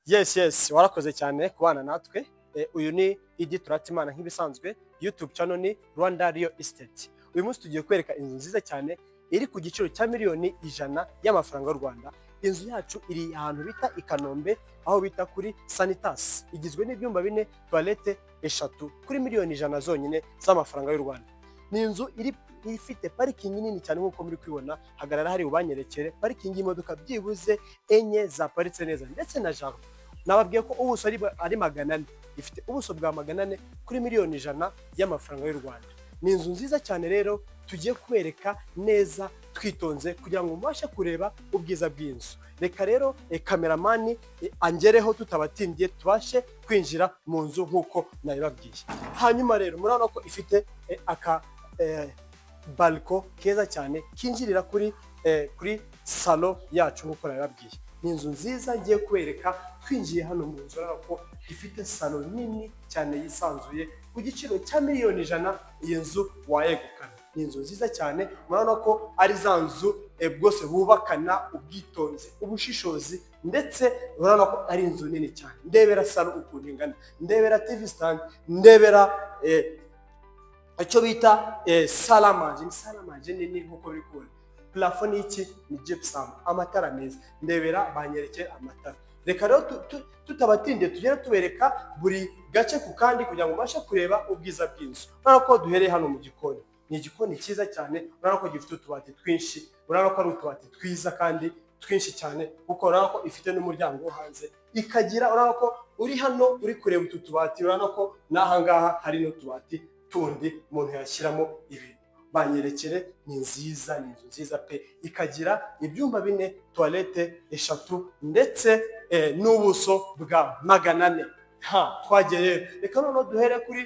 Yes, warakoze cyane kubana natwe. Uyu ni Idi Turatimana nk'ibisanzwe. YouTube channel ni Rwanda Real Estate. Uyu munsi tugiye kwereka inzu nziza cyane iri ku giciro cya miliyoni 100 y'amafaranga y'u Rwanda. Inzu yacu iri ahantu bita i Kanombe, aho bita kuri Sanitas. Igizwe n'ibyumba 4, toilette 3 kuri miliyoni 100 zonyine z'amafaranga y'u Rwanda. Ni inzu ifite parikingi nini cyane nk'uko muri kwibona. Hagarara hari ubanyerekere parikingi y'imodoka byibuze enye zaparitse neza ndetse na jardin. Nababwiye ko ubuso ari 400, ifite ubuso bwa 400 kuri miliyoni 100 y'amafaranga y'u Rwanda. Ni inzu nziza cyane rero tugiye kwereka neza twitonze kugira ngo mubashe kureba ubwiza bw'inzu. Reka rero kameramani angereho tutabatindiye tubashe kwinjira mu nzu nk'uko nabibabwiye. Hanyuma rero murabona ko ifite aka balko keza cyane kinjirira kuri salo yacu nk'uko nabibabwiye. Ni inzu nziza ngiye kwereka twinjiye hano mu nzu, urabona ko ifite salo nini cyane yisanzuye ku giciro cya miliyoni 100. Iyi nzu wayegukana. Ni inzu nziza cyane, murabona ko ari za nzu bwose bubakana ubwitonzi, ubushishozi, ndetse urabona ko ari inzu nini cyane. Ndebera salo ukuntu ingana, ndebera TV stand, ndebera icyo bita salamanje nini nk'uko biri kubona. Plafond iki ni gypsum, amatara meza, ndebera banyerekeye amatara. Reka rero tutabatinde tugere tubereka buri gace ku kandi kugira ngo ubashe kureba ubwiza bw'inzu. Urabona ko duhereye hano mu gikoni. Ni igikoni cyiza cyane, urabona ko gifite utubati twinshi, urabona ko ari utubati twiza kandi twinshi cyane, kuko urabona ko ifite n'umuryango wo hanze ikagira. Urabona ko uri hano uri kureba utu tubati, urabona ko n'ahangaha hari n'utubati tundi umuntu yashyiramo ibintu. Banyerekere ni nziza, ni inzu nziza pe. Ikagira ibyumba 4, toilette 3 ndetse n'ubuso bwa 400. Twagere reka none duhere kuri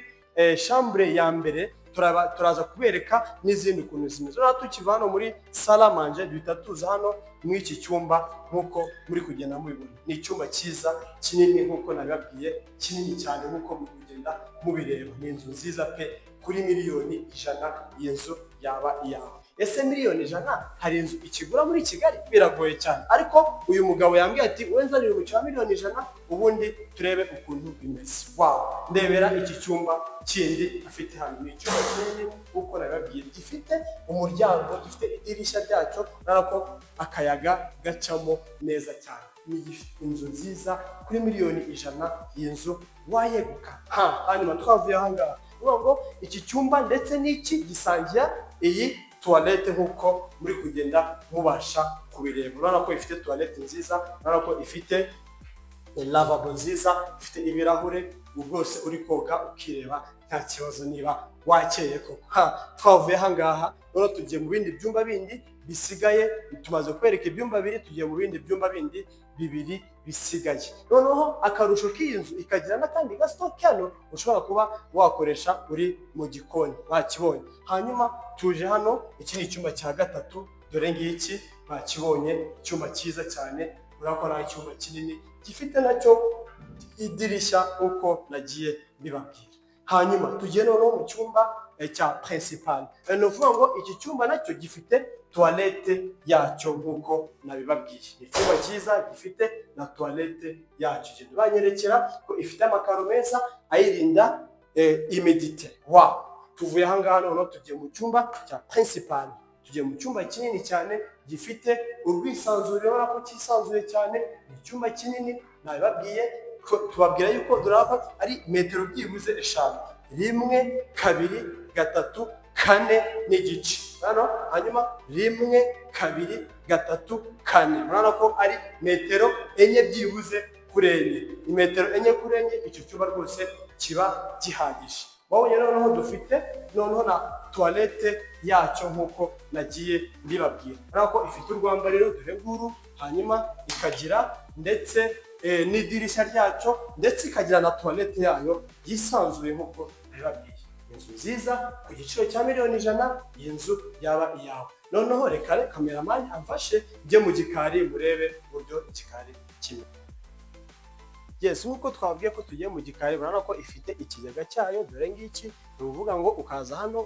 chambre ya mbere, turaza kubereka n'izindi kuntu zimeze. Urabona tukiva hano muri salamanje duhita tuza hano mu iki cyumba nk'uko muri kugenda mubibona. Ni icyumba cyiza kinini nk'uko nabibabwiye, kinini cyane nk'uko muri kugenda mubireba. Ni inzu nziza pe, kuri miliyoni 100 iyi nzu yaba iyawe. Ese miliyoni 100 hari inzu ikigura muri Kigali? Biragoye cyane, ariko uyu mugabo yambwiye ati wenzanire mu cya miliyoni 100 ubundi turebe ukuntu bimeze. Wow, ndebera iki cyumba kindi afite hano. Ni icyumba kinini uko nabibabwiye, gifite umuryango, gifite idirishya ryacyo, narako akayaga gacamo neza cyane. Ni inzu nziza kuri miliyoni 100. Iyi nzu wayeguka. Hanyuma twavuye ahangaha ngo iki cyumba ndetse n'iki gisangira iyi toilette nk'uko muri kugenda mubasha kubireba. Urabona ko ifite toilette nziza, urabona ko ifite lavabo nziza, ifite ibirahure rwose uri koga ukireba nta kibazo niba wakeye koko. Twavuye ahangaha rero tugiye mu bindi byumba bindi bisigaye. Tumaze kwereka ibyumba 2, tugiye mu bindi byumba bindi 2 bisigaye. Noneho akarusho k'iyi nzu ikagira n'akandi gastoke hano ushobora kuba wakoresha uri mu gikoni. Bakibonye. Hanyuma tuje hano, iki ni icyumba cya 3, dore ngiki bakibonye, icyumba cyiza cyane. Urabona ko ari icyumba kinini gifite nacyo idirishya uko nagiye bibabwira. Hanyuma tugiye noneho mu cyumba cya principal. Ni ukuvuga ngo iki cyumba nacyo gifite toilette yacyo nk'uko nabibabwiye. Ni icyumba cyiza gifite na toilette yacyo. Genda banyerekera ko ifite amakaro meza ayirinda humidité. Wow, tuvuye ahangaha noneho tugiye mu cyumba cya principal. Tugiye mu cyumba kinini cyane gifite urwisanzure, urabona ko cyisanzuye cyane. Ni icyumba kinini nabibabwiye, tubabwira yuko duraba ari metero byibuze 5, 1, 2, 3, 4 n'igice. Hanyuma 1, 2, 3, 4. Urabona ko ari metero 4 byibuze kuri 4. Metero 4 kuri 4, icyo cyumba rwose kiba gihagije. Wabonye noneho dufite noneho na toilette yacyo nk'uko nagiye mbibabwira. Urabona ko ifite urwambariro dore nguru, hanyuma ikagira ndetse n'idirishya ryacyo, ndetse ikagira na toilette yayo yisanzuye nk'uko nabibabwiye. Inzu nziza ku giciro cya miliyoni 100. Iyi nzu yaba iyawe. Noneho reka kameramani amfashe njye mu gikari murebe uburyo igikari kimwe. Yes, nk'uko twabwiye ko tugiye mu gikari, urabona ko ifite ikigega cyayo, dore ngiki. Ni ukuvuga ngo ukaza hano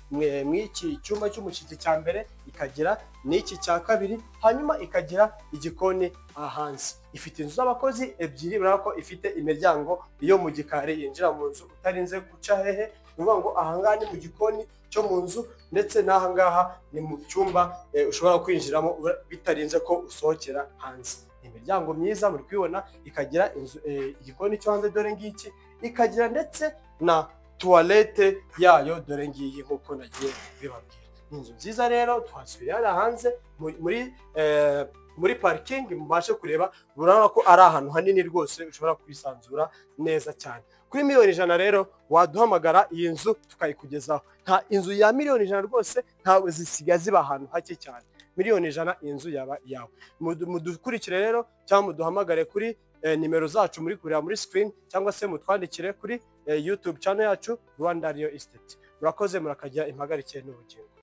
mw'iki cyumba cy'umushyitsi cya mbere, ikagira n'iki cya kabiri, hanyuma ikagira igikoni hanze. Ifite inzu z'abakozi ebyiri, urabona ko ifite imiryango yo mu gikari yinjira mu nzu utarinze guca hehe, ni ukuvuga ngo aha ngaha ni mu gikoni cyo mu nzu, ndetse n'aha ngaha ni mu cyumba ushobora kwinjiramo bitarinze ko usohokera hanze. Ni imiryango myiza muri kubibona, ikagira igikoni cyo hanze dore ngiki, ikagira ndetse na tuwarete yayo dore ngiyi nk'uko nagiye bibabwira. Ni inzu nziza rero, tuhasuye hariya hanze muri parikingi mubashe kureba, urabona ko ari ahantu hanini rwose ushobora kwisanzura neza cyane. Kuri miliyoni 100 rero waduhamagara iyi nzu tukayikugezaho. Nta inzu ya miliyoni 100 rwose ntawe zisigaye ziba ahantu hake cyane. Miliyoni 100 iyi nzu yaba yawe. Mudukurikire rero cyangwa muduhamagare kuri nimero zacu muri kureba muri screen, cyangwa se mutwandikire kuri YouTube channel yacu Rwanda Real Estate. Murakoze, murakagira impagarike n'ubugingo.